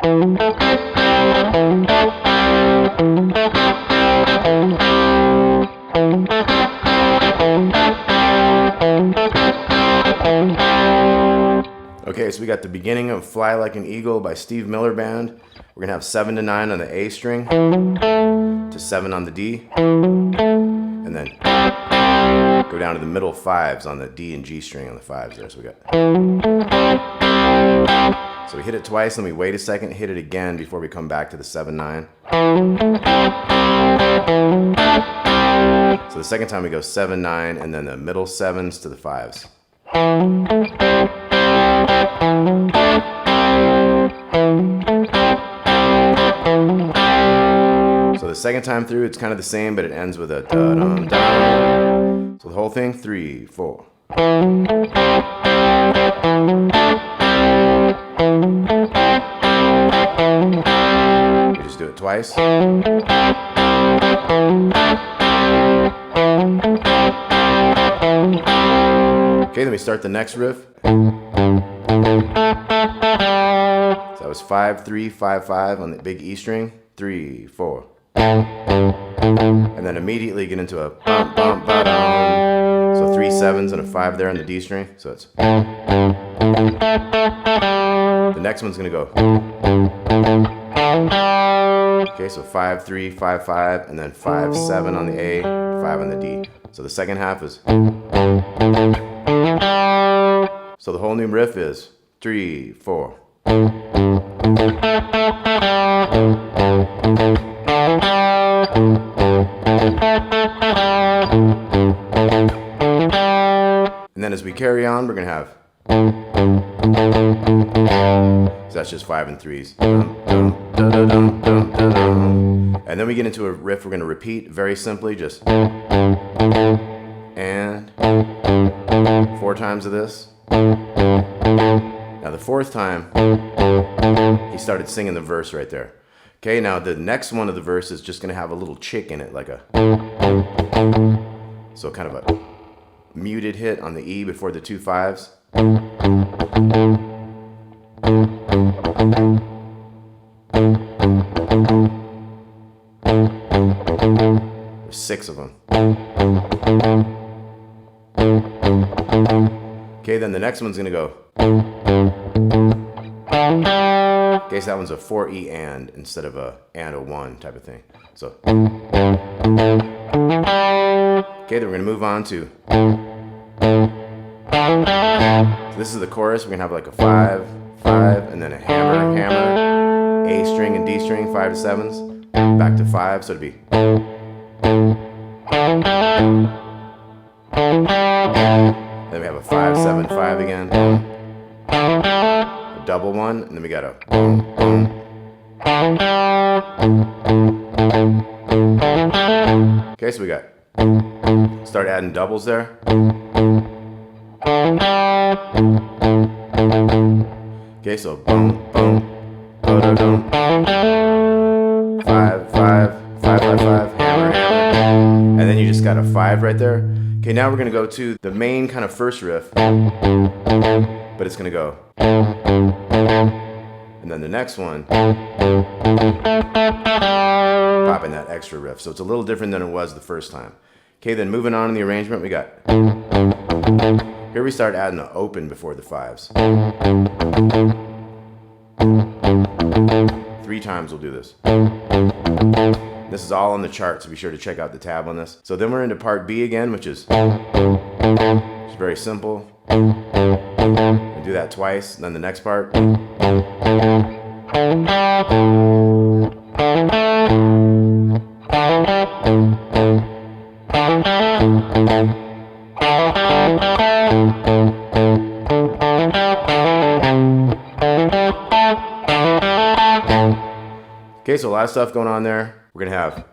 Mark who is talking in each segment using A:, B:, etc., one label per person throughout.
A: Okay, so we got the beginning of Fly Like an Eagle by Steve Miller Band. We're gonna have 7 to 9 on the A string, to 7 on the D, and then go down to the middle 5s on the D and G string on the 5s there. So we got. So we hit it twice, then we wait a second, hit it again before we come back to the 7-9. So the second time we go 7-9, and then the middle 7s to the 5s. So the second time through, it's kind of the same, but it ends with a da-dum-dum. So the whole thing, 3, 4. We just do it twice. Okay, then we start the next riff. So that was 5, 3, 5, 5 on the big E string. 3, 4. And then immediately get into a bum, bum, ba-dum. So 3 7s and a 5 there on the D string. So it's. The next one's gonna go. Okay, so 5, 3, 5, 5, and then 5, 7 on the A, 5 on the D. So the second half is. So the whole new riff is 3, 4. And then as we carry on, we're gonna have. So that's just 5 and 3s. And then we get into a riff we're going to repeat very simply, just and 4 times of this. Now the 4th time, he started singing the verse right there. Okay, now the next one of the verse is just going to have a little chick in it, like a, so kind of a muted hit on the E before the 2 5s. There's 6 of them. Okay, then the next one's gonna go. Okay, so that one's a 4E and instead of a and a 1 type of thing. So. Okay, then we're gonna move on to. So this is the chorus. We're gonna have like a 5, 5, and then a hammer, hammer, A string and D string, 5 to 7s, back to 5. So it'd be. Then we have a 5, 7, 5 again. A double one, and then we got a. Okay, so we got. Start adding doubles there. Okay, so boom, boom, ba-da-dum. 5, 5, 5, 5, 5, hammer, hammer. And then you just got a 5 right there. Okay, now we're gonna go to the main kind of first riff, but it's gonna go. And then the next one, popping that extra riff. So it's a little different than it was the first time. Okay, then moving on in the arrangement, we got. Here we start adding an open before the 5s. 3 times we'll do this. This is all on the chart, so be sure to check out the tab on this. So then we're into part B again, which is just very simple. We'll do that twice, and then the next part. Okay, so a lot of stuff going on there. We're gonna have.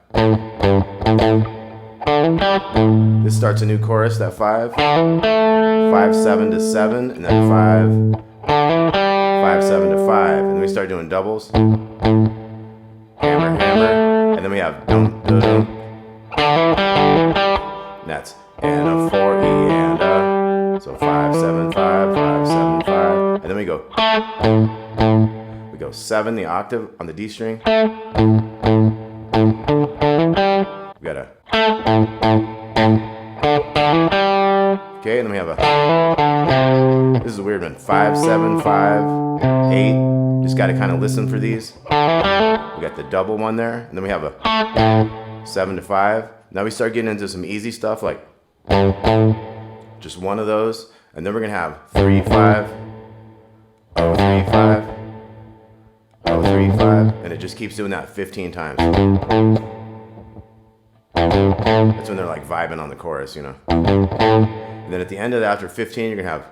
A: This starts a new chorus, that 5. 5, 7 to 7, and then 5, 5, 7 to 5. And then we start doing doubles. Hammer, hammer. And then we have dum, dum, dum. And that's and a 4E and a. So 5, 7, 5, 5, 7, 5. And then we go. We go go 7, the octave on the D string. We got a. Okay, and then we have a. This is a weird one. 5, 7, 5, 8. Just got to kind of listen for these. We got the double one there, and then we have a 7 to 5. Now we start getting into some easy stuff like just one of those, and then we're gonna have 3, 5, 0, 3, 5, 0, 3, 5, and it just keeps doing that 15 times. That's when they're like vibing on the chorus, you know. And then at the end of that, after 15, you're gonna have.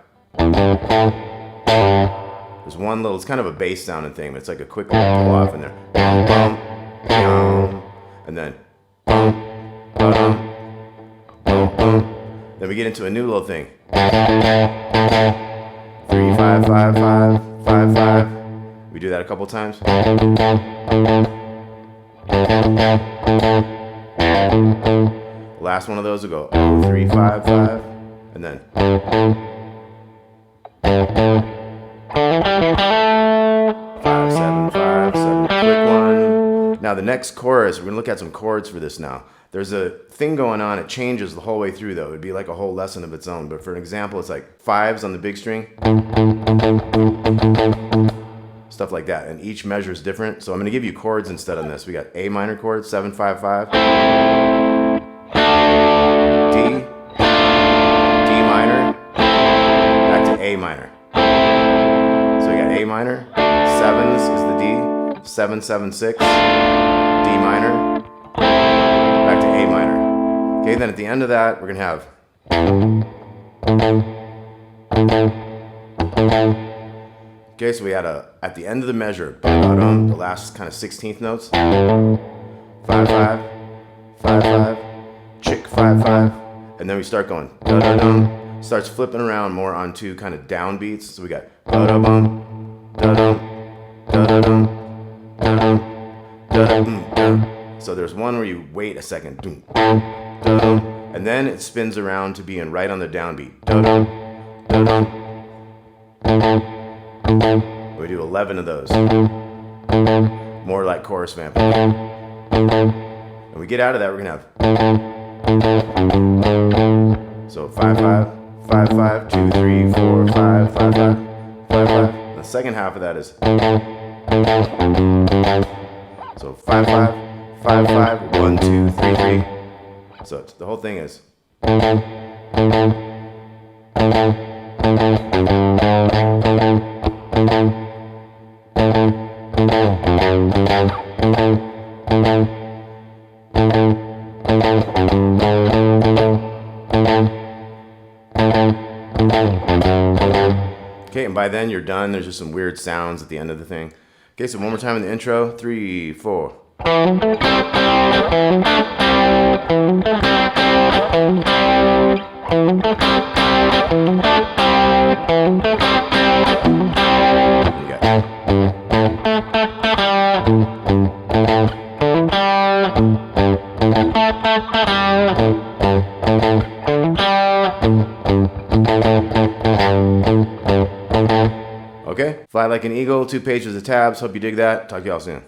A: There's one little, it's kind of a bass sounding thing, but it's like a quick little pull off in there. And then. Then we get into a new little thing. 3, 5, 5, 5, 5, 5. We do that a couple times. Last one of those will go 0, 3, 5, 5, and then. 5, 7, 5, 7. Quick one. Now the next chorus, we're gonna look at some chords for this now. There's a thing going on, it changes the whole way through though. It'd be like a whole lesson of its own. But for an example, it's like 5s on the big string. Stuff like that. And each measure is different. So I'm gonna give you chords instead on this. We got A minor chords, 7, 5, 5. D minor, back to A minor. So we got A minor, 7s is the D, 7, 7, 6, D minor, back to A minor. Okay, then at the end of that, we're gonna have. Okay, so we had at the end of the measure, the last kind of 16th notes. 5, 5, 5, 5, chick, 5, 5, and then we start going da-da-dum. Starts flipping around more onto kind of down beats. So we got da-da-bum, da-dum, da-da-dum, da-dum, da-dum, da-dum. So there's one where you wait a second, dum, da-dum, and then it spins around to being right on the downbeat. Da-dum, da-dum. We do 11 of those. More like chorus vamping. And we get out of that, we're gonna have. So 5, 5, 5, 5, 2, 3, 4, 5, 5, 5, 5, 5. The second half of that is. So 5, 5, 5, 5, 1, 2, 3, 3. So the whole thing is. Okay, and by then you're done. There's just some weird sounds at the end of the thing. Okay, so one more time in the intro. 3, 4. Okay, Fly Like an Eagle, 2 pages of tabs. Hope you dig that. Talk to y'all soon.